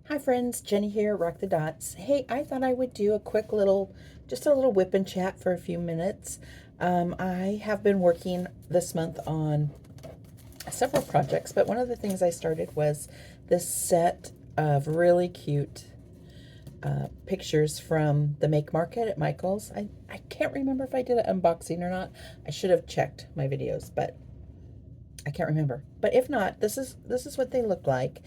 Hi friends, Jenny here, Rock the Dots. Hey, I thought I would do a quick little, just a little whip and chat for a few minutes. I have been working this month on several projects, but one of the things I started was this set of really cute pictures from the Make Market at Michael's. I can't remember if I did an unboxing or not. I should have checked my videos, but I can't remember. But if not, this is what they look like.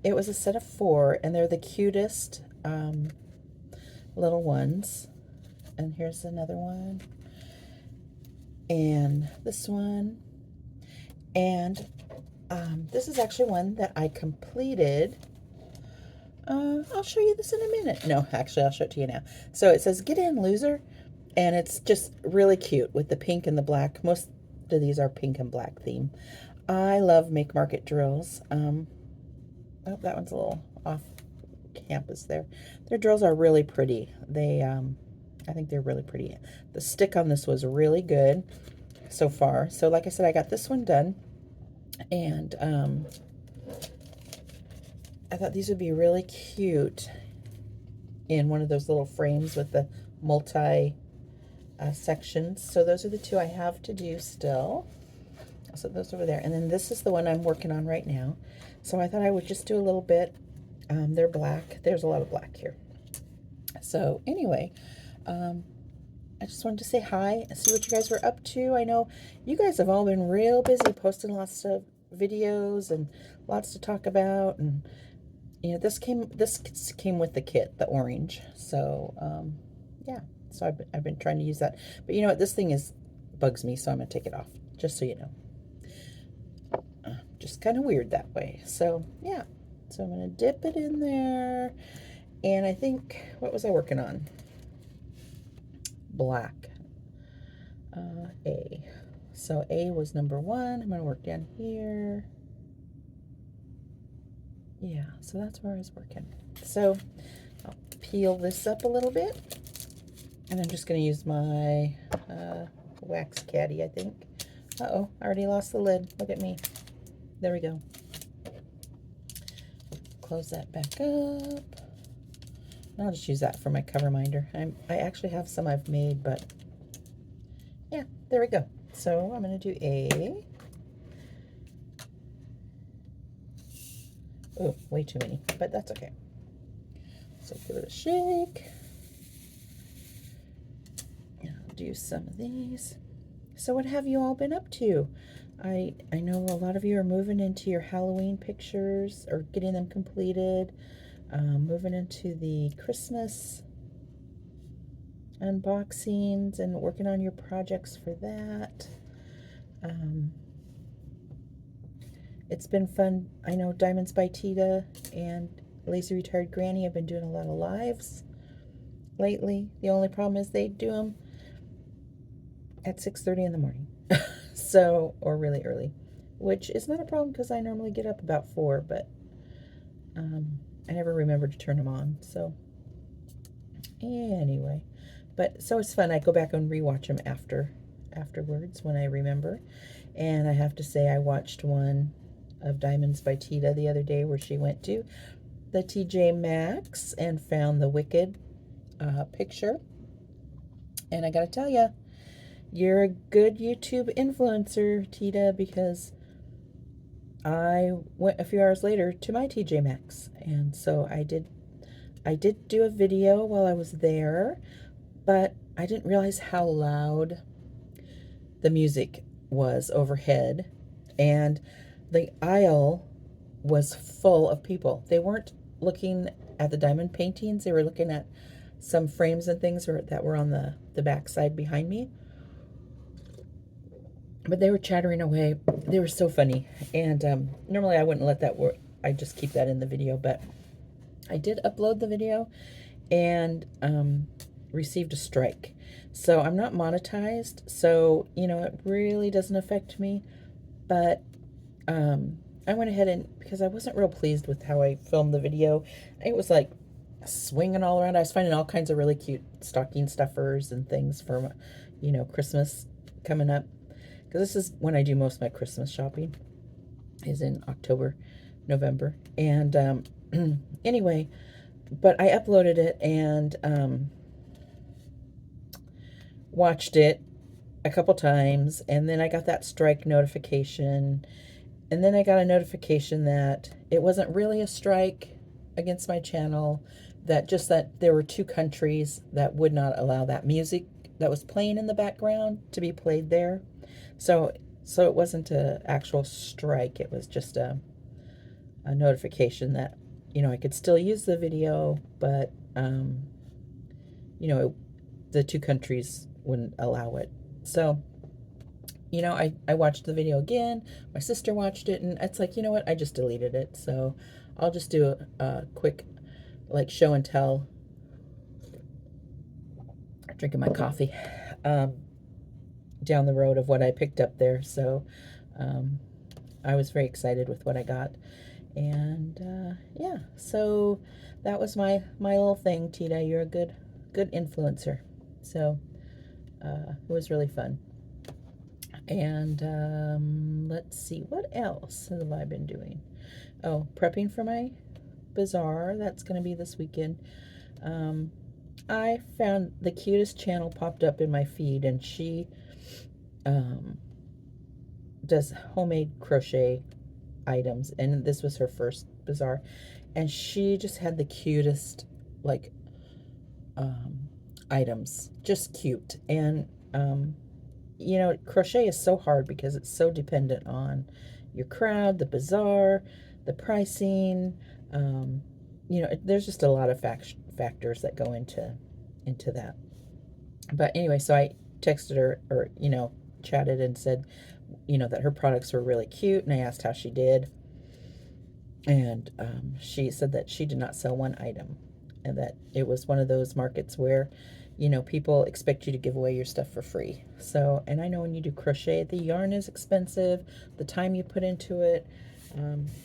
It was a set of 4, and they're the cutest little ones. And here's another one. And this one. And this is actually one that I completed. I'll show you this in a minute. No, actually, I'll show it to you now. So it says, "Get in, loser." And it's just really cute with the pink and the black. Most of these are pink and black theme. I love Make Market drills. Oh, that one's a little off campus there. Their drills are really pretty. I think they're really pretty. The stick on this was really good so far. So like I said, I got this one done. And I thought these would be really cute in one of those little frames with the multi sections. So those are the 2 I have to do still. So those over there. And then this is the one I'm working on right now. So I thought I would just do a little bit. They're black. There's a lot of black here. So anyway, I just wanted to say hi and see what you guys were up to. I know you guys have all been real busy posting lots of videos and lots to talk about. And you know, this came with the kit, the orange. So yeah. So I've been trying to use that. But you know what? This thing bugs me, so I'm gonna take it off, just so you know. Just kind of weird that way. So yeah, so I'm gonna dip it in there, and I think, what was I working on? Black. A. So A was number 1. I'm gonna work down here. Yeah, so that's where I was working. So I'll peel this up a little bit, and I'm just gonna use my wax caddy, I think. Uh-oh, I already lost the lid. Look at me. There we go. Close that back up. I'll just use that for my cover minder. I actually have some I've made, but yeah, there we go. So I'm going to do A. Oh, way too many, but that's okay. So give it a shake. I'll do some of these. So what have you all been up to? I know a lot of you are moving into your Halloween pictures or getting them completed, moving into the Christmas unboxings and working on your projects for that. It's been fun. I know Diamonds by Tita and Lazy Retired Granny have been doing a lot of lives lately. The only problem is they do them at 6:30 in the morning. So, or really early, which is not a problem because I normally get up about 4, but I never remember to turn them on. So anyway, but so it's fun. I go back and rewatch them afterwards when I remember. And I have to say, I watched one of Diamonds by Tita the other day where she went to the TJ Maxx and found the Wicked picture. And I gotta tell you, you're a good YouTube influencer, Tita, because I went a few hours later to my TJ Maxx, and so I did do a video while I was there, but I didn't realize how loud the music was overhead, and the aisle was full of people. They weren't looking at the diamond paintings, they were looking at some frames and things that were on the back side behind me. But they were chattering away. They were so funny. And normally I wouldn't let that work. I just keep that in the video. But I did upload the video and received a strike. So I'm not monetized. So, you know, it really doesn't affect me. But I went ahead and, because I wasn't real pleased with how I filmed the video. It was like swinging all around. I was finding all kinds of really cute stocking stuffers and things for, you know, Christmas coming up. Because this is when I do most of my Christmas shopping, is in October, November. And Anyway, but I uploaded it and watched it a couple times, and then I got that strike notification, and then I got a notification that it wasn't really a strike against my channel, that just that there were 2 countries that would not allow that music that was playing in the background to be played there. So it wasn't an actual strike. It was just a notification that, I could still use the video, but you know, the 2 countries wouldn't allow it. So, I watched the video again. My sister watched it, and it's like, you know what? I just deleted it. So I'll just do a quick, like, show and tell. Drinking my coffee down the road of what I picked up there. So I was very excited with what I got. And yeah, so that was my little thing, Tita. You're a good influencer. So it was really fun. And let's see, what else have I been doing? Oh, prepping for my bazaar. That's going to be this weekend. I found the cutest channel popped up in my feed, and she does homemade crochet items, and this was her first bazaar, and she just had the cutest, like, items, just cute. And crochet is so hard because it's so dependent on your crowd, the bazaar, the pricing. There's just a lot of factors that go into that. But anyway, so I texted her, or chatted and said, that her products were really cute, and I asked how she did, and she said that she did not sell one item, and that it was one of those markets where people expect you to give away your stuff for free. So, and I know when you do crochet, the yarn is expensive, the time you put into it,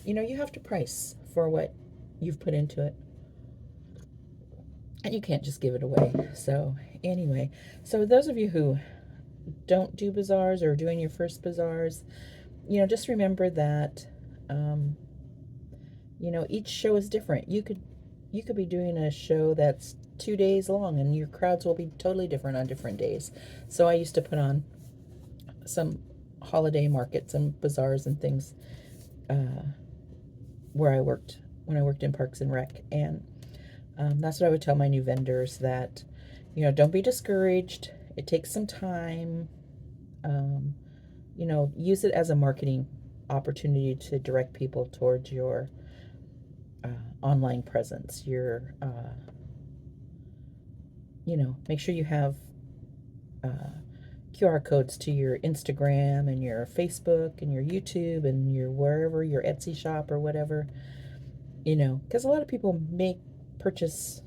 you have to price for what you've put into it, and you can't just give it away. So anyway, so those of you who don't do bazaars or are doing your first bazaars, just remember that each show is different. You could be doing a show that's 2 days long, and your crowds will be totally different on different days. So I used to put on some holiday markets and bazaars and things where I worked, when I worked in Parks and Rec, and that's what I would tell my new vendors, that don't be discouraged. It takes some time. Use it as a marketing opportunity to direct people towards your online presence. Make sure you have QR codes to your Instagram and your Facebook and your YouTube and your wherever, your Etsy shop or whatever, because a lot of people may purchase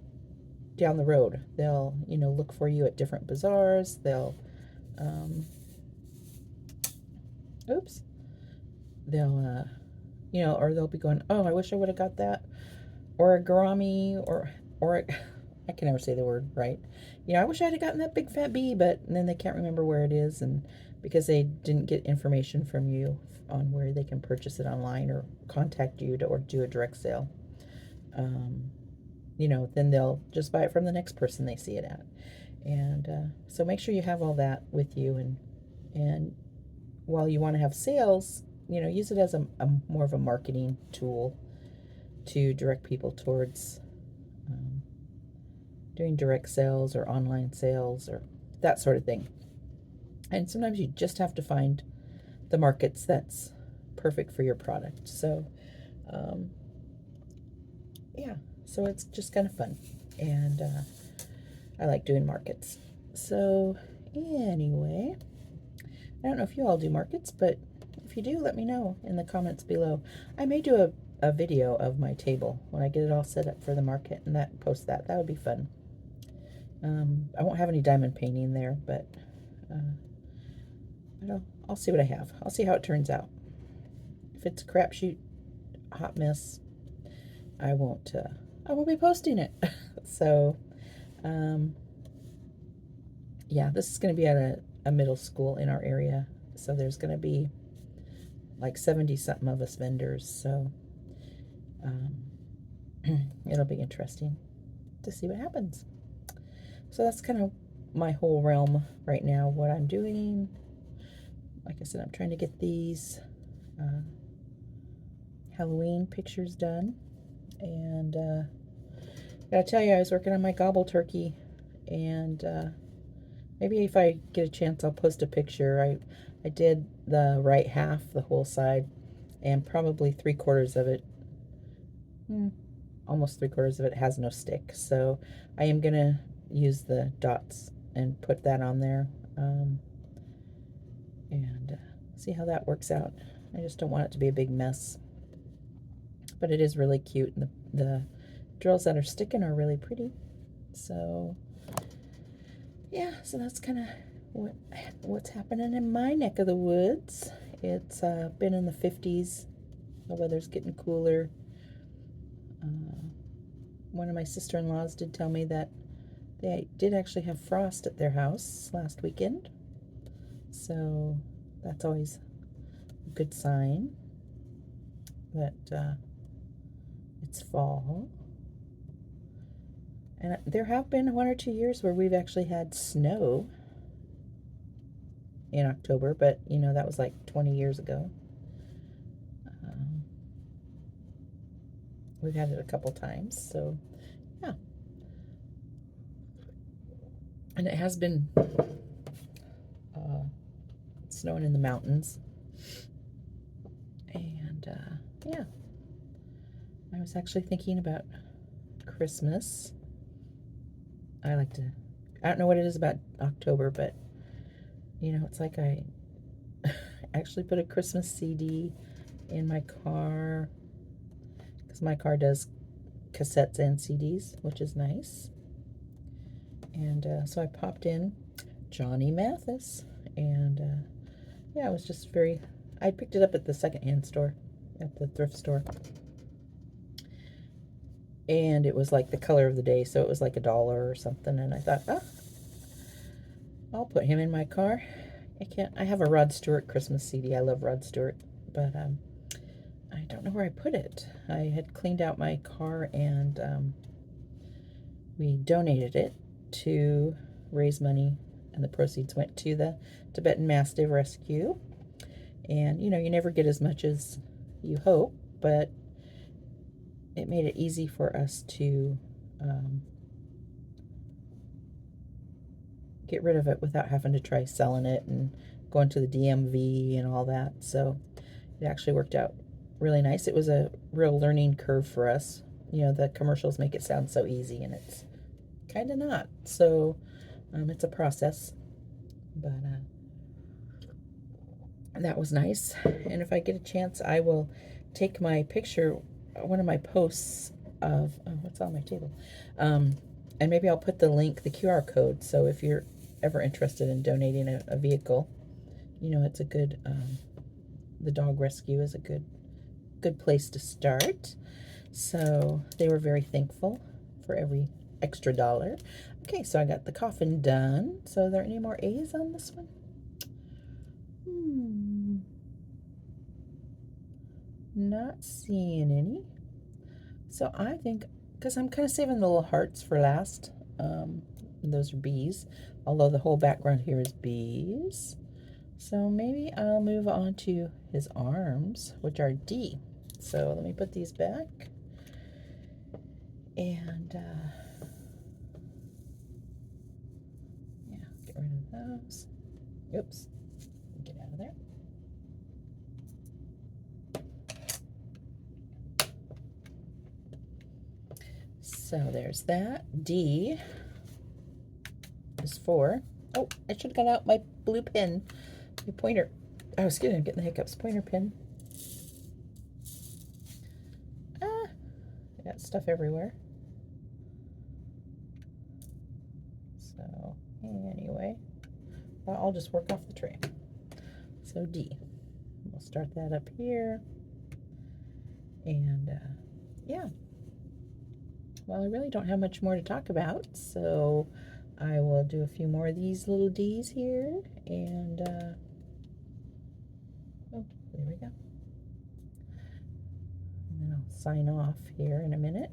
down the road. They'll, look for you at different bazaars. They'll, or they'll be going, oh, I wish I would have got that, or a gourami, or I can never say the word right. I wish I had gotten that big fat bee, but then they can't remember where it is, and because they didn't get information from you on where they can purchase it online or contact you or do a direct sale. Then they'll just buy it from the next person they see it at. And so make sure you have all that with you, and while you want to have sales, use it as a more of a marketing tool to direct people towards doing direct sales or online sales or that sort of thing. And sometimes you just have to find the markets that's perfect for your product. So yeah, so it's just kind of fun, and I like doing markets. So anyway, I don't know if you all do markets, but if you do, let me know in the comments below. I may do a video of my table when I get it all set up for the market, and post that. That would be fun. I won't have any diamond painting there, but I'll see what I have. I'll see how it turns out. If it's a crapshoot, hot mess, I won't be posting it. So yeah, this is going to be at a middle school in our area, so there's going to be like 70 something of us vendors. So it'll be interesting to see what happens. So that's kind of my whole realm right now, what I'm doing. Like I said, I'm trying to get these Halloween pictures done. And I gotta tell you, I was working on my gobble turkey, and maybe if I get a chance, I'll post a picture. I did the right half, the whole side, and probably 3/4 of it, almost 3/4 of it has no stick. So I am gonna use the dots and put that on there, and see how that works out. I just don't want it to be a big mess, but it is really cute, and the drills that are sticking are really pretty. So yeah, so that's kind of what's happening in my neck of the woods. It's been in the 50s. The weather's getting cooler. One of my sister-in-laws did tell me that they did actually have frost at their house last weekend. So that's always a good sign that it's fall. And there have been 1 or 2 years where we've actually had snow in October, but you know, that was like 20 years ago. We've had it a couple times, so yeah. And it has been snowing in the mountains. And yeah, I was actually thinking about Christmas. I don't know what it is about October, but you know, it's like I actually put a Christmas CD in my car, because my car does cassettes and CDs, which is nice. And so I popped in Johnny Mathis, and yeah, it was just I picked it up at the secondhand store, at the thrift store, and it was like the color of the day, so it was like $1 or something, and I thought, I'll put him in my car. I have a Rod Stewart Christmas CD. I love Rod Stewart, but I don't know where I put it. I had cleaned out my car, and we donated it to raise money, and the proceeds went to the Tibetan Mastiff Rescue. And you know, you never get as much as you hope, but it made it easy for us to get rid of it without having to try selling it and going to the DMV and all that. So it actually worked out really nice. It was a real learning curve for us. You know, the commercials make it sound so easy, and it's kind of not. So it's a process, but that was nice. And if I get a chance, I will take my picture, one of my posts of what's on my table, and maybe I'll put the link, the QR code, so if you're ever interested in donating a vehicle, you know, it's a good the dog rescue is a good place to start. So they were very thankful for every extra $1. Okay, so I got the coffin done. So are there any more A's on this one? Not seeing any. So I think, because I'm kind of saving the little hearts for last, those are B's, although the whole background here is B's. So maybe I'll move on to his arms, which are D. So let me put these back. And yeah, get rid of those. Oops, get out of there. So there's that. D is 4. Oh, I should have got out my blue pen, my pointer. I was getting the hiccups. Pointer pen. I got stuff everywhere. So anyway, I'll just work off the tray. So D. We'll start that up here. And yeah. Well, I really don't have much more to talk about, so I will do a few more of these little D's here, and oh, there we go. And then I'll sign off here in a minute.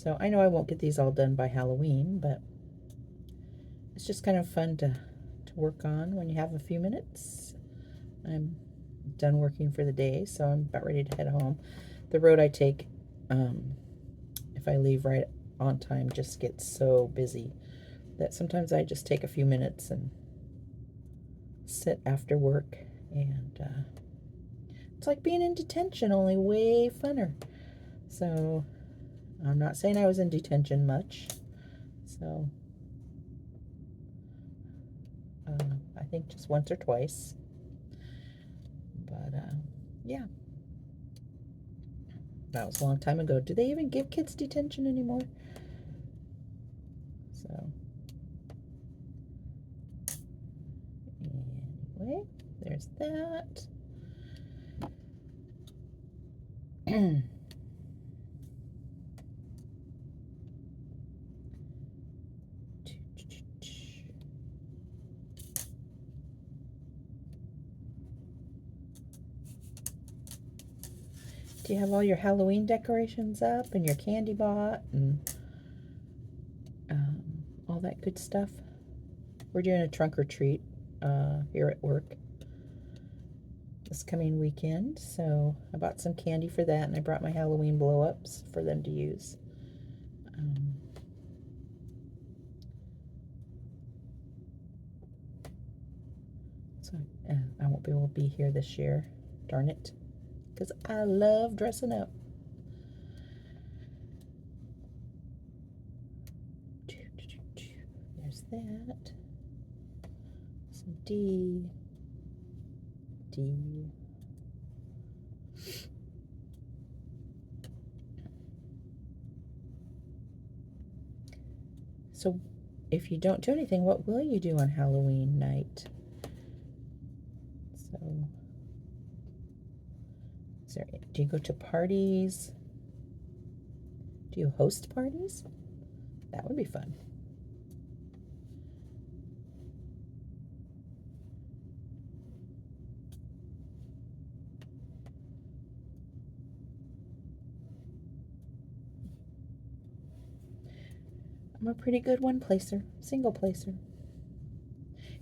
So I know I won't get these all done by Halloween, but it's just kind of fun to work on when you have a few minutes. I'm done working for the day, so I'm about ready to head home. The road I take, if I leave right on time, just gets so busy that sometimes I just take a few minutes and sit after work, and it's like being in detention, only way funner. So I'm not saying I was in detention much, so I think just once or twice, but yeah, that was a long time ago. Do they even give kids detention anymore? So anyway, there's that. Do you have all your Halloween decorations up and your candy bought and all that good stuff? We're doing a trunk or treat here at work this coming weekend, so I bought some candy for that, and I brought my Halloween blow-ups for them to use. So I won't be able to be here this year, darn it, because I love dressing up. There's that. Some D. So if you don't do anything, what will you do on Halloween night? So do you go to parties? Do you host parties? That would be fun. I'm a pretty good one-placer, single-placer.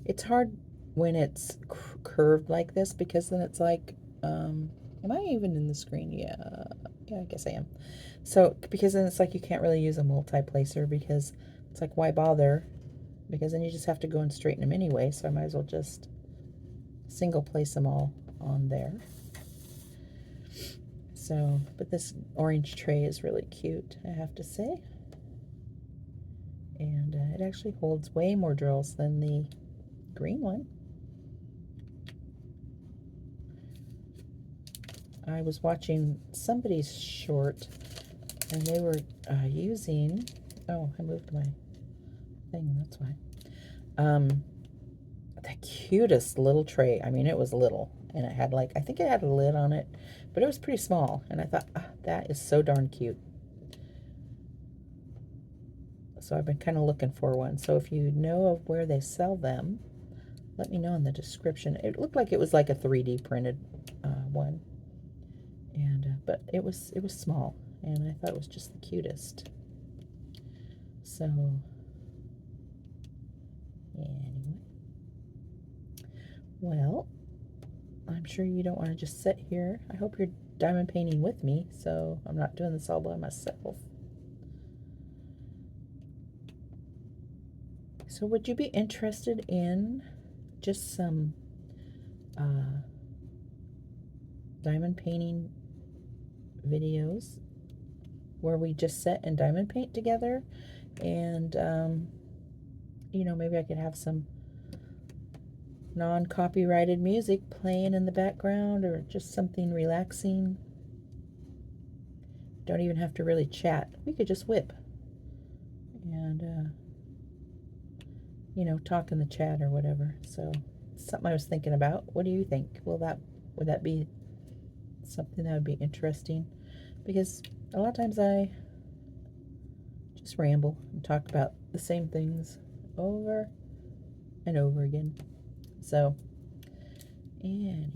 It's hard when it's curved like this, because then it's like, am I even in the screen? Yeah, I guess I am. So, because then it's like you can't really use a multi-placer, because it's like, why bother? Because then you just have to go and straighten them anyway, so I might as well just single place them all on there. So, but this orange tray is really cute, I have to say. And it actually holds way more drills than the green one. I was watching somebody's short, and they were using, oh, I moved my thing, that's why. The cutest little tray. I mean, it was little, and it had, like, I think it had a lid on it, but it was pretty small, and I thought, that is so darn cute. So I've been kind of looking for one. So if you know of where they sell them, let me know in the description. It looked like it was like a 3D printed one, and but it was small, and I thought it was just the cutest. So anyway, well, I'm sure you don't want to just sit here. I hope you're diamond painting with me, so I'm not doing this all by myself. So would you be interested in just some diamond painting videos where we just sit and diamond paint together? And you know, maybe I could have some non-copyrighted music playing in the background, or just something relaxing. Don't even have to really chat. We could just WIP and you know, talk in the chat or whatever. So it's something I was thinking about. What do you think? Would that be something that would be interesting? Because a lot of times I just ramble and talk about the same things over and over again. So anyway,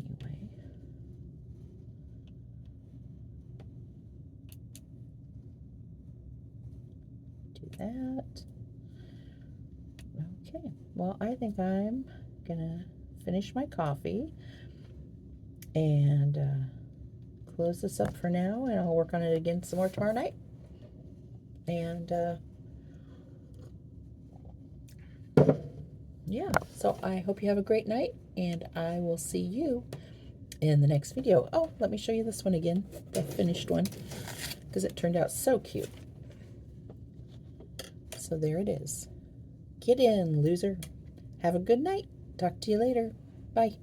that. Okay, well, I think I'm gonna finish my coffee and close this up for now, and I'll work on it again some more tomorrow night. And yeah, so I hope you have a great night, and I will see you in the next video. Oh, let me show you this one again, the finished one, because it turned out so cute. So there it is. Get in, loser. Have a good night. Talk to you later. Bye.